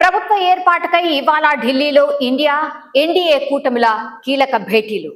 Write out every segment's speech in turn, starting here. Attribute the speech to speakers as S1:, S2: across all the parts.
S1: ప్రభుత్వ ఏర్పాటుకై ఇవాళ ఢిల్లీలో ఇండియా ఎన్డీఏ కూటమిల కీలక భేటీలు.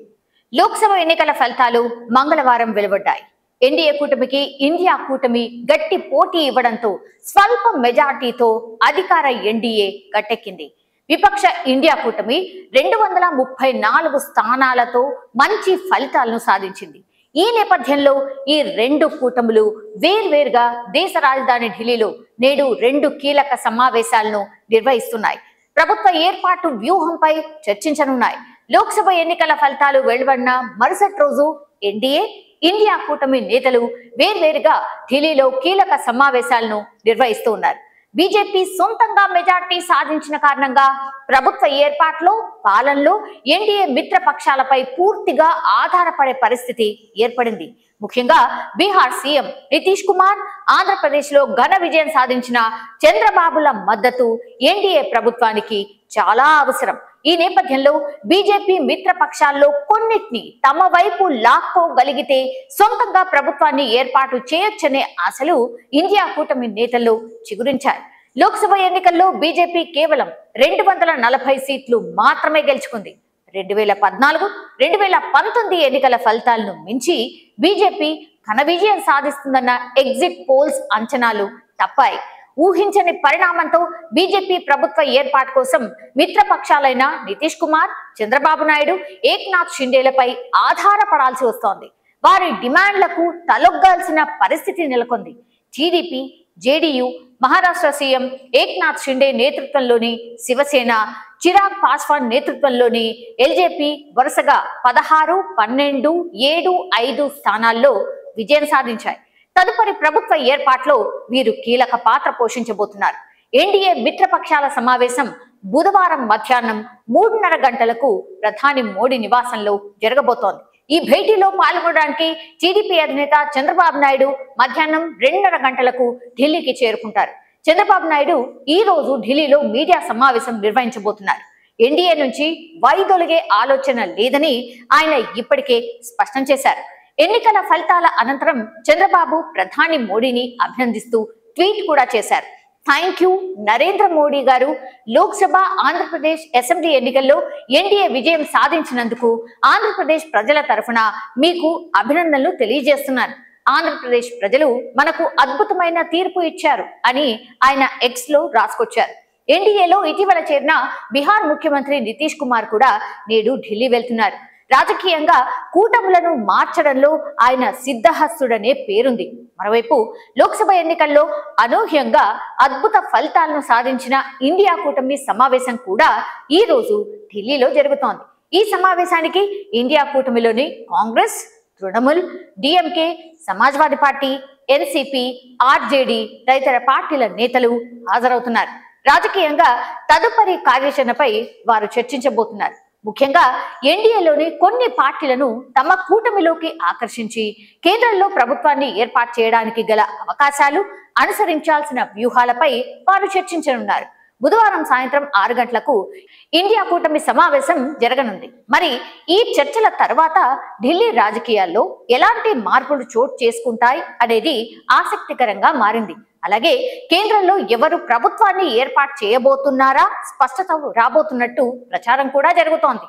S1: లోక్సభ ఎన్నికల ఫలితాలు మంగళవారం వెలువడ్డాయి. ఎన్డీఏ కూటమికి ఇండియా కూటమి గట్టి పోటీ ఇవ్వడంతో స్వల్ప మెజార్టీతో అధికార ఎన్డీఏ గట్టెక్కింది. విపక్ష ఇండియా కూటమి 234 స్థానాలతో మంచి ఫలితాలను సాధించింది. ఈ నేపథ్యంలో ఈ రెండు కూటములు వేర్వేరుగా దేశ రాజధాని ఢిల్లీలో నేడు 2 కీలక సమావేశాలను నిర్వహిస్తున్నాయి. ప్రభుత్వ ఏర్పాటు వ్యూహంపై చర్చించనున్నాయి. లోక్సభ ఎన్నికల ఫలితాలు వెలువడిన మరుసటి రోజు ఎన్డీఏ ఇండియా కూటమి నేతలు వేర్వేరుగా ఢిల్లీలో కీలక సమావేశాలను నిర్వహిస్తూ ఉన్నారు. బీజేపీ సొంతంగా మెజార్టీ సాధించిన కారణంగా ప్రభుత్వ ఏర్పాటులో పాలనలో ఎన్డీఏ మిత్ర పక్షాలపై పూర్తిగా ఆధారపడే పరిస్థితి ఏర్పడింది. ముఖ్యంగా బీహార్ సీఎం నితీష్ కుమార్, ఆంధ్రప్రదేశ్లో ఘన విజయం సాధించిన చంద్రబాబుల మద్దతు ఎన్డీఏ ప్రభుత్వానికి చాలా అవసరం. ఈ నేపథ్యంలో బీజేపీ మిత్ర పక్షాల్లో కొన్నిటిని తమ వైపు లాక్కోగలిగితే సొంతంగా ప్రభుత్వాన్ని ఏర్పాటు చేయొచ్చనే ఆశలు ఇండియా కూటమి నేతల్లో చిగురించాయి. లోక్సభ ఎన్నికల్లో బీజేపీ కేవలం 240 సీట్లు మాత్రమే గెలుచుకుంది. 2014, 2019 ఎన్నికల ఫలితాలను మించి బీజేపీ ఘన విజయం సాధిస్తుందన్న ఎగ్జిట్ పోల్స్ అంచనాలు తప్పాయి. ఊహించని పరిణామంతో బీజేపీ ప్రభుత్వ ఏర్పాటు కోసం మిత్రపక్షాలైన నితీష్ కుమార్, చంద్రబాబు నాయుడు, ఏక్నాథ్ షిండేలపై ఆధారపడాల్సి వస్తోంది. వారి డిమాండ్లకు తలొగ్గాల్సిన పరిస్థితి నెలకొంది. TDP, JDU, Maharashtra CM Eknath Shinde నేతృత్వంలోని శివసేన, చిరాగ్ పాస్వాన్ నేతృత్వంలోని ఎల్జేపీ వరుసగా 16, 12, 7, 5 స్థానాల్లో విజయం సాధించాయి. తదుపరి ప్రభుత్వ ఏర్పాట్లో వీరు కీలక పాత్ర పోషించబోతున్నారు. ఎన్డీఏ మిత్రపక్షాల సమావేశం బుధవారం మధ్యాహ్నం 3:30 గంటలకు ప్రధాని మోడీ నివాసంలో జరగబోతోంది. ఈ భేటీలో పాల్గొనడానికి టీడీపీ అధినేత చంద్రబాబు నాయుడు మధ్యాహ్నం 2:30 గంటలకు ఢిల్లీకి చేరుకుంటారు. చంద్రబాబు నాయుడు ఈ రోజు ఢిల్లీలో మీడియా సమావేశం నిర్వహించబోతున్నారు. ఎన్డీఏ నుంచి వైదొలిగే ఆలోచన లేదని ఆయన ఇప్పటికే స్పష్టం చేశారు. ఎన్నికల ఫలితాల అనంతరం చంద్రబాబు ప్రధాని మోడీని అభినందిస్తూ ట్వీట్ కూడా చేశారు. థ్యాంక్ యూ నరేంద్ర మోడీ గారు. లోక్సభ, ఆంధ్రప్రదేశ్ అసెంబ్లీ ఎన్నికల్లో ఎన్డీఏ విజయం సాధించినందుకు ఆంధ్రప్రదేశ్ ప్రజల తరఫున మీకు అభినందనలు తెలియజేస్తున్నాను. ఆంధ్రప్రదేశ్ ప్రజలు మనకు అద్భుతమైన తీర్పు ఇచ్చారు అని ఆయన ఎక్స్ లో రాసుకొచ్చారు. ఎన్డీఏలో ఇటీవల చేరిన బీహార్ ముఖ్యమంత్రి నితీష్ కుమార్ కూడా నేడు ఢిల్లీ వెళ్తున్నారు. రాజకీయంగా కూటములను మార్చడంలో ఆయన సిద్ధహస్తుడనే పేరుంది. మరోవైపు లోక్సభ ఎన్నికల్లో అనూహ్యంగా అద్భుత ఫలితాలను సాధించిన ఇండియా కూటమి సమావేశం కూడా ఈ రోజు ఢిల్లీలో జరుగుతోంది. ఈ సమావేశానికి ఇండియా కూటమిలోని Congress, Trinamool, DMK, Samajwadi party, NCP, RJD తదితర పార్టీల నేతలు హాజరవుతున్నారు. రాజకీయంగా తదుపరి కార్యాచరణపై వారు చర్చించబోతున్నారు. ముఖ్యంగా ఎన్డీఏలోని కొన్ని పార్టీలను తమ కూటమిలోకి ఆకర్షించి కేంద్రంలో ప్రభుత్వాన్ని ఏర్పాటు చేయడానికి గల అవకాశాలు, అనుసరించాల్సిన వ్యూహాలపై వారు చర్చించనున్నారు. బుధవారం సాయంత్రం 6 గంటలకు ఇండియా కూటమి సమావేశం జరగనుంది. మరి ఈ చర్చల తర్వాత ఢిల్లీ రాజకీయాల్లో ఎలాంటి మార్పులు చోటు చేసుకుంటాయి అనేది ఆసక్తికరంగా మారింది. అలాగే కేంద్రంలో ఎవరు ప్రభుత్వాన్ని ఏర్పాటు చేయబోతున్నారా స్పష్టత రాబోతున్నట్టు ప్రచారం కూడా జరుగుతోంది.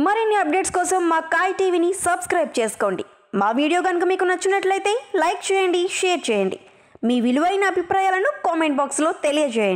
S2: మరిన్ని అప్డేట్స్ కోసం మా కాయ్ టీవీని సబ్స్క్రైబ్ చేసుకోండి. మా వీడియో కనుక మీకు నచ్చినట్లయితే లైక్ చేయండి, షేర్ చేయండి. మీ విలువైన అభిప్రాయాలను కామెంట్ బాక్స్లో తెలియజేయండి.